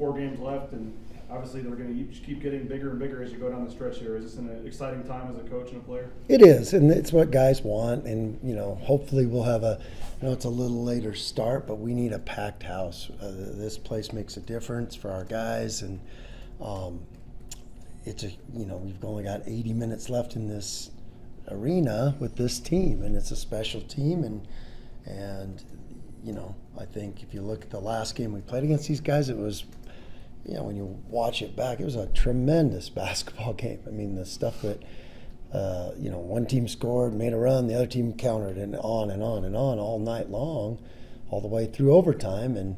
4 games left, and obviously they're going to keep getting bigger and bigger as you go down the stretch here. Is this an exciting time as a coach and a player? It is, and it's what guys want. And hopefully we'll have it's a little later start, but we need a packed house. This place makes a difference for our guys, and we've only got 80 minutes left in this arena with this team, and it's a special team, and I think if you look at the last game we played against these guys, it was, when you watch it back, it was a tremendous basketball game. I mean, the stuff that one team scored, made a run, the other team countered, and on and on and on all night long, all the way through overtime, and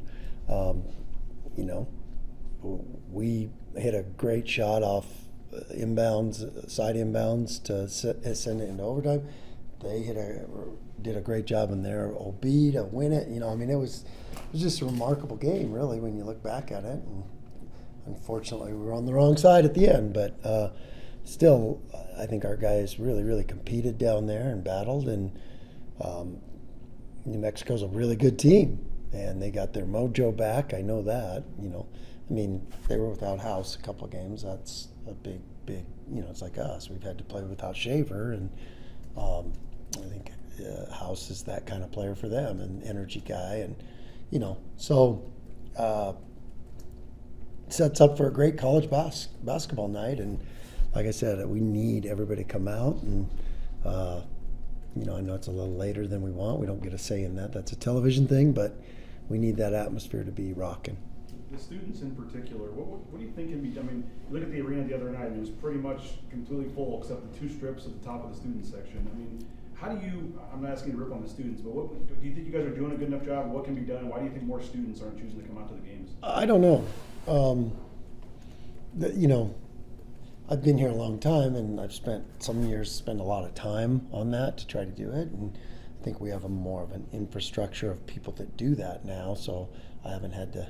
we hit a great shot off side inbounds to send it into overtime. They did a great job in their OB to win it. It was just a remarkable game, really, when you look back at it. And unfortunately, we were on the wrong side at the end, but still, I think our guys really, really competed down there and battled. And New Mexico's a really good team, and they got their mojo back. I know that. They were without House a couple of games. That's a big. It's like us. We've had to play without Shaver, and I think House is that kind of player for them, an energy guy, and sets up for a great college basketball night. And like I said, we need everybody to come out, and I know it's a little later than we want. We don't get a say in that. That's a television thing, but we need that atmosphere to be rocking. The students in particular, what do you think can be done? Look at the arena the other night, and it was pretty much completely full except the 2 strips at the top of the student section. How do you, I'm not asking you to rip on the students, but do you think you guys are doing a good enough job? What can be done? Why do you think more students aren't choosing to come out to the games? I don't know. I've been here a long time, and I've spent a lot of time on that to try to do it. And I think we have more of an infrastructure of people that do that now, so I haven't had to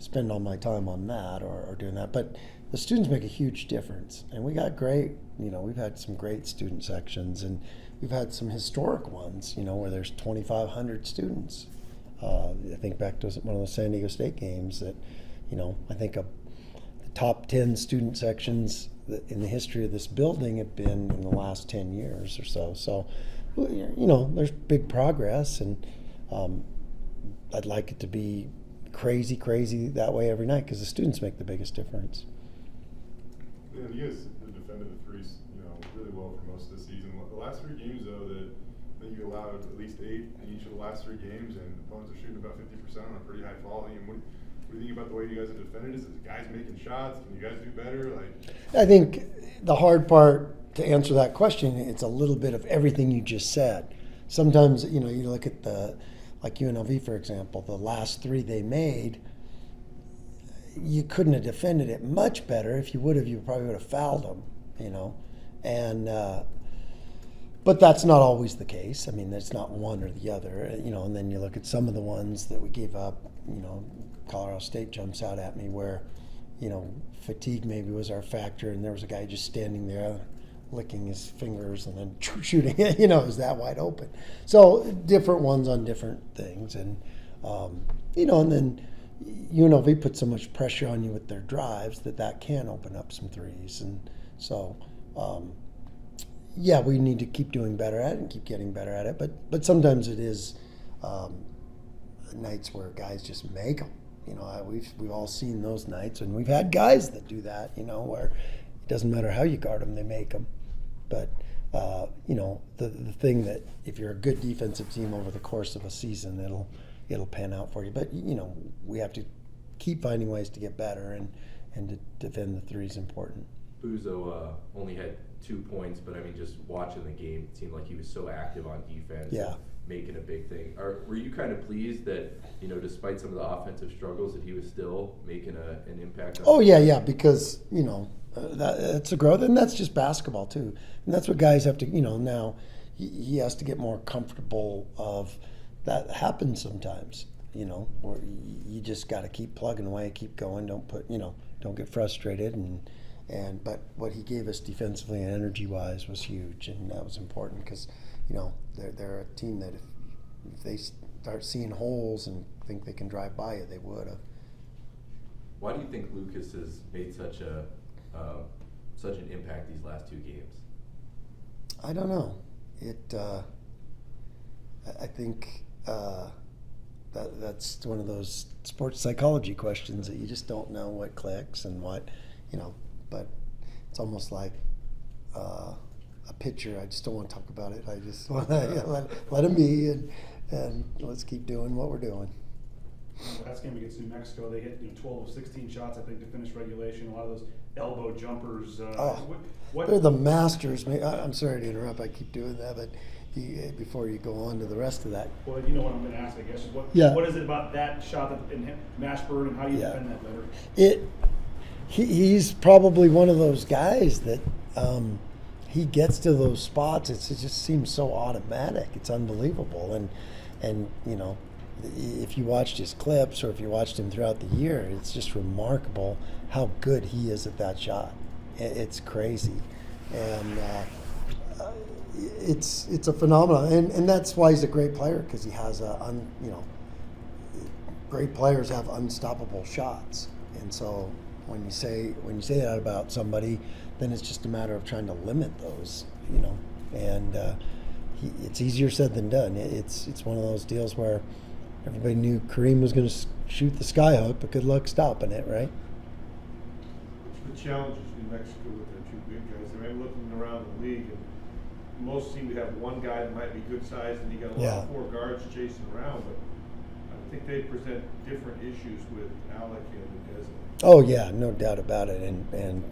spend all my time on that or doing that. But the students make a huge difference, and we got great, we've had some great student sections, and we've had some historic ones, where there's 2,500 students. I think back to one of the San Diego State games that, I think the top 10 student sections in the history of this building have been in the last 10 years or so. So, there's big progress, and I'd like it to be crazy that way every night, because the students make the biggest difference. Yeah, you guys have defended the threes, really well for most of the season. The last 3 games, though, that you allowed at least 8 in each of the last 3 games, and opponents are shooting about 50% on a pretty high volume. What do you think about the way you guys have defended? Is it guys making shots? Can you guys do better? I think the hard part to answer that question, it's a little bit of everything you just said. Sometimes, you look at like UNLV, for example, the last 3 they made, you couldn't have defended it much better. If you would have, you probably would have fouled them, And but that's not always the case. It's not one or the other, And then you look at some of the ones that we gave up. Colorado State jumps out at me where, fatigue maybe was our factor, and there was a guy just standing there licking his fingers and then shooting it, it was that wide open. So different ones on different things. And, and then UNLV put so much pressure on you with their drives that can open up some threes. And so, we need to keep doing better at it and keep getting better at it. But sometimes it is nights where guys just make them. We've all seen those nights, and we've had guys that do that, where it doesn't matter how you guard them, they make them. But, the thing that if you're a good defensive team over the course of a season, it'll pan out for you. But, we have to keep finding ways to get better, and to defend the three is important. Buzo only had 2 points, but just watching the game, it seemed like he was so active on defense. Yeah. Making a big thing. Were you kind of pleased that, despite some of the offensive struggles, that he was still making an impact on because, that's a growth, and that's just basketball too. And that's what guys have to, now he has to get more comfortable of that happens sometimes, where you just got to keep plugging away, keep going, don't get frustrated. But what he gave us defensively and energy-wise was huge, and that was important because, they're a team that if they start seeing holes and think they can drive by you, they would have. Why do you think Lucas has made such an impact these last 2 games? I don't know. I think that's one of those sports psychology questions that you just don't know what clicks and what, but it's almost like a pitcher. I just don't want to talk about it. I just want to let him be and let's keep doing what we're doing. Last game against New Mexico, they hit 12 of 16 shots, I think, to finish regulation. A lot of those elbow jumpers. They're the masters. I'm sorry to interrupt. I keep doing that, but before you go on to the rest of that. Well, you know what I'm going to ask, I guess. What is it about that shot in Mashburn, and how do you defend that better? He's probably one of those guys that he gets to those spots. It just seems so automatic. It's unbelievable. And if you watched his clips or if you watched him throughout the year, it's just remarkable how good he is at that shot. It's crazy. And it's a phenomenon. And that's why he's a great player, because he has great players have unstoppable shots. And so when you say that about somebody, then it's just a matter of trying to limit those, and it's easier said than done. It's one of those deals where everybody knew Kareem was going to shoot the sky hook, but good luck stopping it, right? The challenge is New Mexico with their 2 big guys. I mean, looking around the league, and most seem to have one guy that might be good size, and you got a lot of 4 guards chasing around. But I think they present different issues with Alec and Desmond. Oh yeah, no doubt about it. And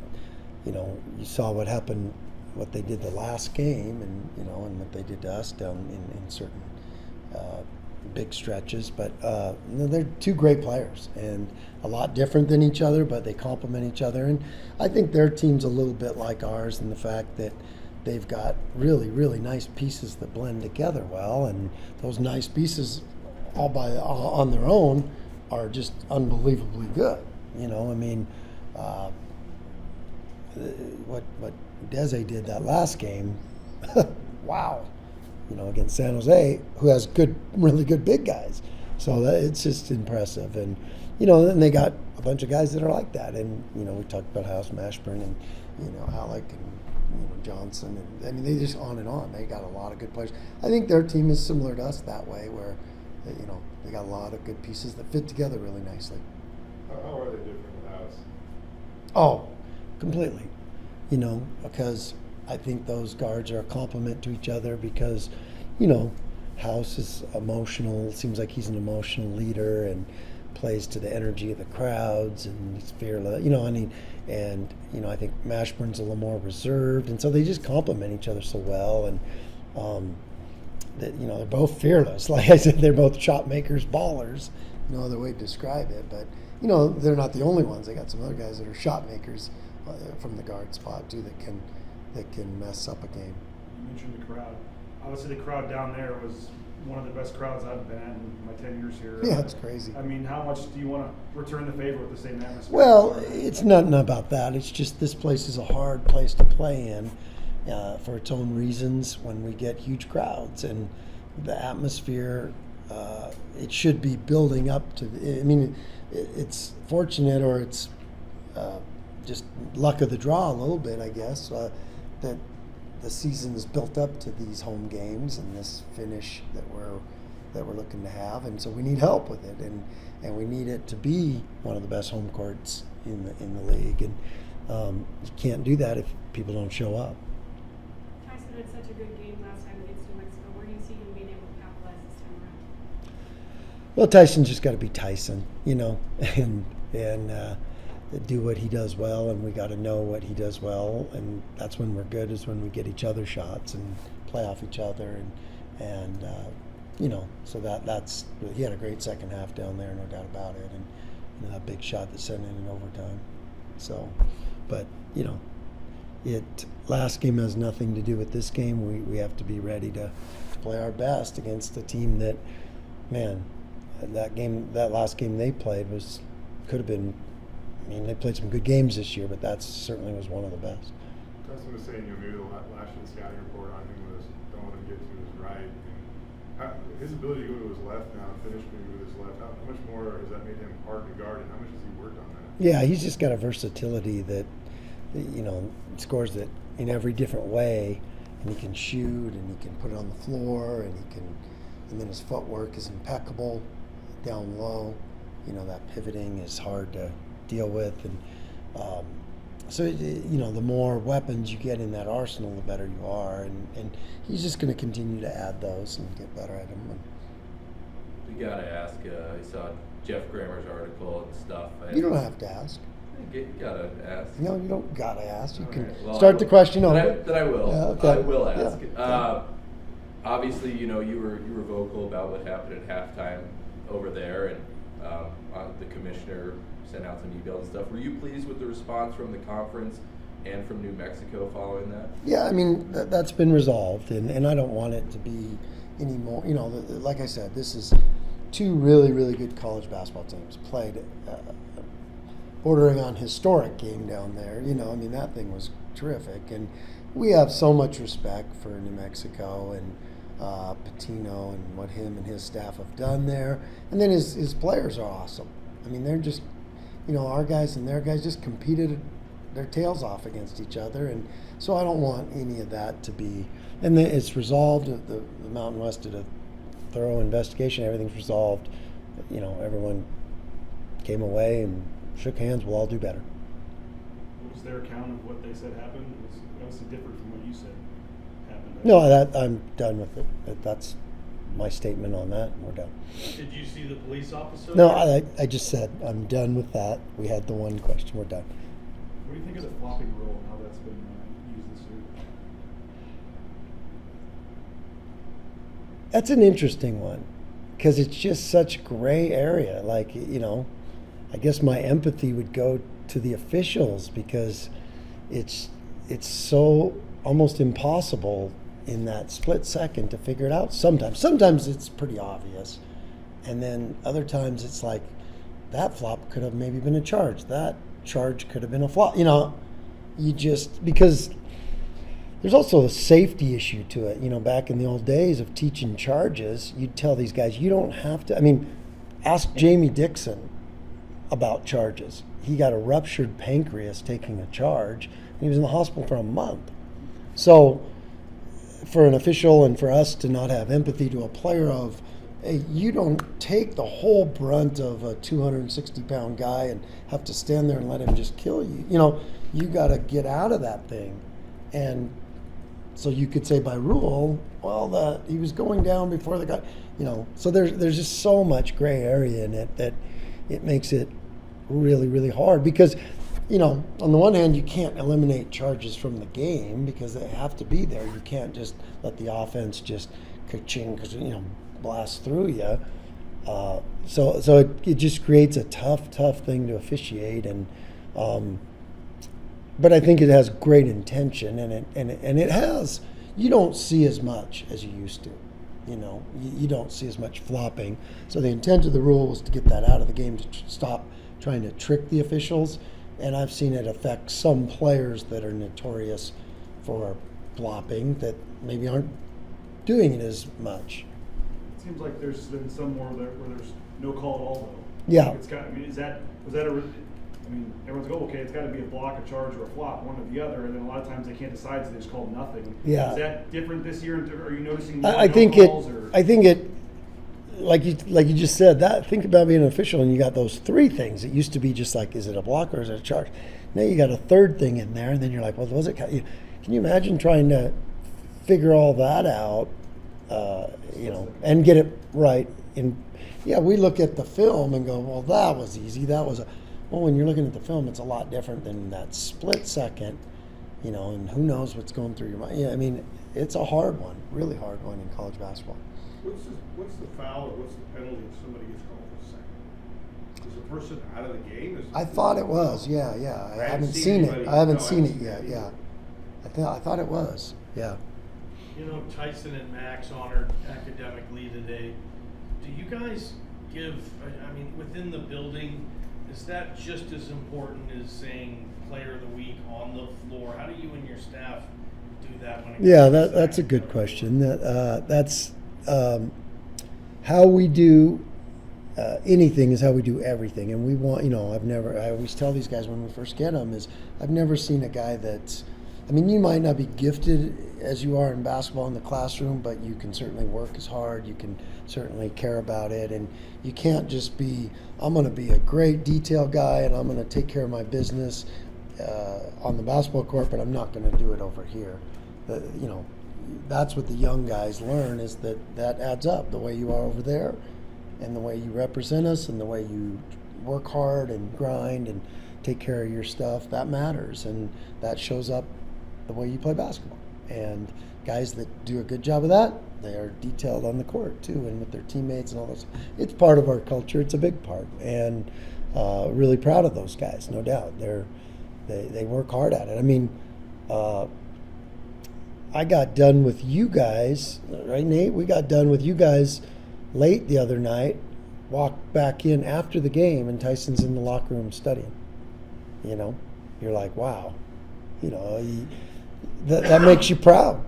you saw what happened, what they did the last game, and and what they did to us down in certain big stretches. But they're 2 great players and a lot different than each other, but they complement each other. And I think their team's a little bit like ours in the fact that they've got really, really nice pieces that blend together well, and those nice pieces all on their own are just unbelievably good. What Dese did that last game, wow. Against San Jose, who has really good big guys. So it's just impressive. And, then they got a bunch of guys that are like that. And, we talked about House Mashburn and, Alec and, Johnson. And, I mean, they just on and on. They got a lot of good players. I think their team is similar to us that way, where, they got a lot of good pieces that fit together really nicely. How are they different with House? Oh, completely. Because I think those guards are a complement to each other because, House is emotional. It seems like he's an emotional leader and plays to the energy of the crowds, and he's fearless. I think Mashburn's a little more reserved, and so they just complement each other so well. And they're both fearless. Like I said, they're both shot makers, ballers. No other way to describe it. But they're not the only ones. They got some other guys that are shot makers from the guard spot too that can mess up a game. You mentioned the crowd. Obviously, the crowd down there was one of the best crowds I've been at in my 10 years here. Yeah, it's crazy. I mean, how much do you want to return the favor with the same atmosphere? Well, it's nothing about that. It's just this place is a hard place to play in for its own reasons when we get huge crowds. And the atmosphere, it should be building up to, it's fortunate, or it's just luck of the draw a little bit, I guess, that the season is built up to these home games and this finish that we're looking to have, and so we need help with it, and we need it to be one of the best home courts in the league, and you can't do that if people don't show up. Tyson had such a good game last time against New Mexico. Where do you see him being able to capitalize this time around? Well, Tyson's just got to be Tyson, and do what he does well, and we got to know what he does well, and that's when we're good, is when we get each other shots and play off each other, and so that's he had a great second half down there, no doubt about it, and that big shot that sent in overtime. So, but last game has nothing to do with this game. We have to be ready to play our best against a team that, man, that last game they played could have been. They played some good games this year, but that certainly was one of the best. Justin was saying, maybe the last year's scouting report on him was don't want to get to his right. His ability to go to his left now and finish maybe with his left, how much more has that made him hard to guard, and how much has he worked on that? Yeah, he's just got a versatility that, scores it in every different way, and he can shoot, and he can put it on the floor, and then his footwork is impeccable down low. That pivoting is hard to deal with, and so the more weapons you get in that arsenal, the better you are, and he's just going to continue to add those and get better at them. You gotta ask. I saw Jeff Grammer's article and stuff. You don't have to ask. You gotta ask. No, you don't gotta ask. You can Well, start the question over. Then I will. Yeah, okay. I will ask. Yeah. Obviously, you were vocal about what happened at halftime over there, and the commissioner sent out some emails and stuff. Were you pleased with the response from the conference and from New Mexico following that? Yeah, I mean that's been resolved, and I don't want it to be any more. Like I said, this is two really, really good college basketball teams played. Bordering on historic game down there, that thing was terrific, and we have so much respect for New Mexico and Patino and what him and his staff have done there, and then his players are awesome. I mean, they're just, our guys and their guys just competed their tails off against each other, and so I don't want any of that to be. And then it's resolved. The Mountain West did a thorough investigation. Everything's resolved. Everyone came away and shook hands. We'll all do better. What was their account of what they said happened? It was obviously different from what you said happened. No, I'm done with it. That's my statement on that. We're done. Did you see the police officer? No, I just said I'm done with that. We had the one question. We're done. What do you think of the flopping rule and how that's been used this year? That's an interesting one because it's just such gray area. Like, I guess my empathy would go to the officials because it's so almost impossible in that split second to figure it out. Sometimes it's pretty obvious, and then other times it's like that flop could have maybe been a charge. That charge could have been a flop. You just, because there's also a safety issue to it. Back in the old days of teaching charges, you'd tell these guys you don't have to. I mean, ask Jamie Dixon about charges. He got a ruptured pancreas taking a charge, and he was in the hospital for a month. So for an official and for us to not have empathy to a player of, hey, you don't take the whole brunt of a 260-pound guy and have to stand there and let him just kill you. You got to get out of that thing. And so you could say by rule, well, he was going down before the guy, So there's just so much gray area in it that it makes it really, really hard because, on the one hand, you can't eliminate charges from the game because they have to be there. You can't just let the offense just ka-ching, blast through you. So it just creates a tough thing to officiate, and but I think it has great intention, and it has. You don't see as much as you used to. You don't see as much flopping. So the intent of the rule was to get that out of the game, to stop trying to trick the officials. And I've seen it affect some players that are notorious for flopping that maybe aren't doing it as much. It seems like there's been some more where there's no call at all, though. Yeah. Was that everyone's like, okay, it's got to be a block, a charge, or a flop, one or the other, and then a lot of times they can't decide, so they just call nothing. Yeah. Is that different this year? Are you noticing more I no think calls, like you just said, that think about being an official and you got those three things. It used to be just like, is it a block or is it a charge? Now you got a third thing in there, and then you're like, well, was it? Can you imagine trying to figure all that out, and get it right? We look at the film and go, well, that was easy. Well, when you're looking at the film, it's a lot different than that split second, and who knows what's going through your mind. Yeah, I mean, it's a hard one, really hard one in college basketball. What's the foul or what's the penalty if somebody gets called for a second? Is the person out of the game? I thought it was, yeah. I haven't seen it. I haven't seen it yet, yeah. I thought it was, yeah. Tyson and Max honored academically today. Do you guys give, within the building, is that just as important as saying player of the week on the floor? How do you and your staff do that when it comes to that's a good question. That's how we do anything is how we do everything. And we want, I always tell these guys when we first get them is I've never seen a guy that's, I mean, you might not be gifted as you are in basketball in the classroom, but you can certainly work as hard. You can certainly care about it. And you can't just be, I'm going to be a great detail guy and I'm going to take care of my business on the basketball court, but I'm not going to do it over here. That's what the young guys learn, is that adds up. The way you are over there and the way you represent us and the way you work hard and grind and take care of your stuff, that matters. And that shows up the way you play basketball. And guys that do a good job of that, they are detailed on the court too, and with their teammates and all those. It's part of our culture. It's a big part, and really proud of those guys, no doubt. They work hard at it. I mean, I got done with you guys, right, Nate? We got done with you guys late the other night. Walked back in after the game, and Tyson's in the locker room studying. You're like, wow. That makes you proud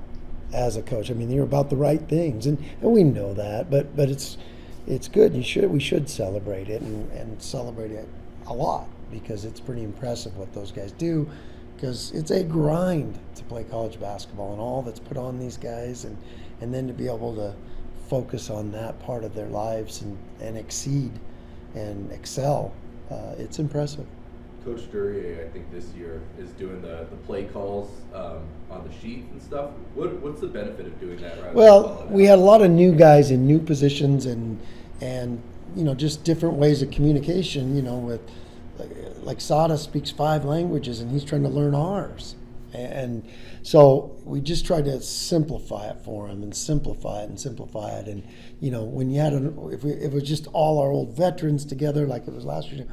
as a coach. I mean, you're about the right things, and we know that, but it's good. We should celebrate it and celebrate it a lot, because it's pretty impressive what those guys do, because it's a grind to play college basketball and all that's put on these guys, and then to be able to focus on that part of their lives and exceed and excel, it's impressive. Coach Duryea, I think this year, is doing the play calls on the sheet and stuff. What's the benefit of doing that? Well, we had a lot of new guys in new positions and just different ways of communication. With like Sada speaks 5 languages and he's trying to learn ours, and so we just tried to simplify it for him and simplify it. And when you had if it was just all our old veterans together like it was last year,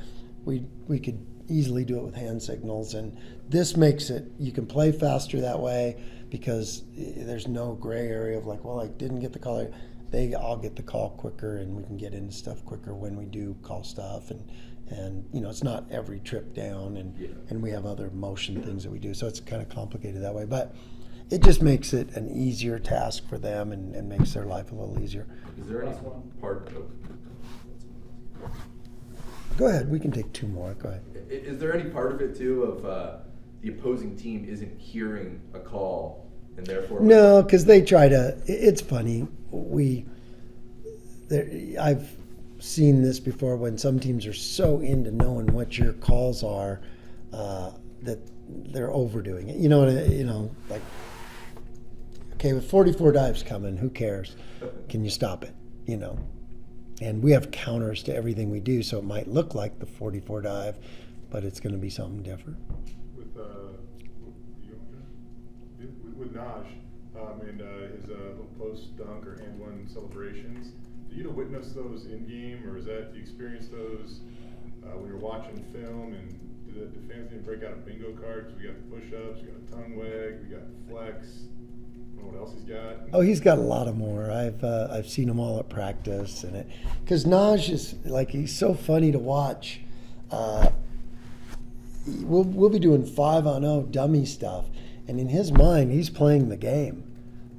we could easily do it with hand signals, and this makes it, you can play faster that way, because there's no gray area of like, well, I didn't get the call. They all get the call quicker, and we can get into stuff quicker when we do call stuff, and it's not every trip down, and we have other motion things that we do, so it's kind of complicated that way, but it just makes it an easier task for them and makes their life a little easier. Is there any part of Go ahead, we can take 2 more. Go ahead. Is there any part of it too of the opposing team isn't hearing a call and therefore? No, because they try to. It's funny. I've seen this before when some teams are so into knowing what your calls are that they're overdoing it. Like, okay, with 44 dives coming, who cares? Can you stop it? And we have counters to everything we do, so it might look like the 44 dive, but it's going to be something different. With Naj and his little post dunk or and one celebrations, do you witness those in game, or is that, do you experience those when you're watching film? And do the fans need to break out a bingo card? Because we got the push-ups, we got a tongue wag, we got flex. I don't know what else he's got. Oh, he's got a lot of more. I've seen them all at practice, and because Naj is like, he's so funny to watch. We'll be doing 5-on-0 dummy stuff, and in his mind, he's playing the game.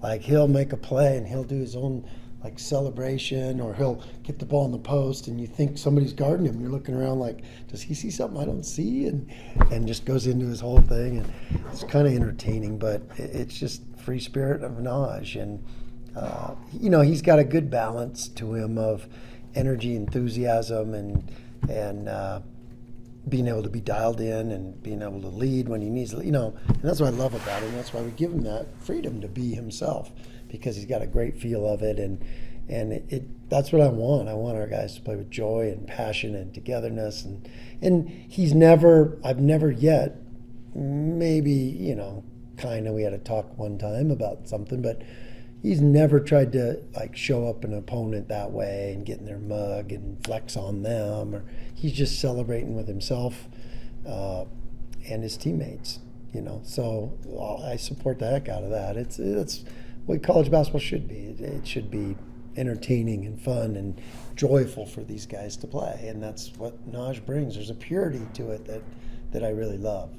Like, he'll make a play and he'll do his own like celebration, or he'll get the ball in the post, and you think somebody's guarding him. You're looking around like, does he see something I don't see? And just goes into his whole thing, and it's kind of entertaining, but it's just free spirit of Naj, and he's got a good balance to him of energy, enthusiasm, and being able to be dialed in and being able to lead when he needs to, and that's what I love about him. That's why we give him that freedom to be himself, because he's got a great feel of it, and that's what I want. I want our guys to play with joy and passion and togetherness, and I've never yet, maybe, kind of, we had a talk one time about something, but he's never tried to like show up an opponent that way and get in their mug and flex on them, or he's just celebrating with himself and his teammates, so I support the heck out of that. It's what college basketball should be. It should be entertaining and fun and joyful for these guys to play, and that's what Naj brings. There's a purity to it that I really love.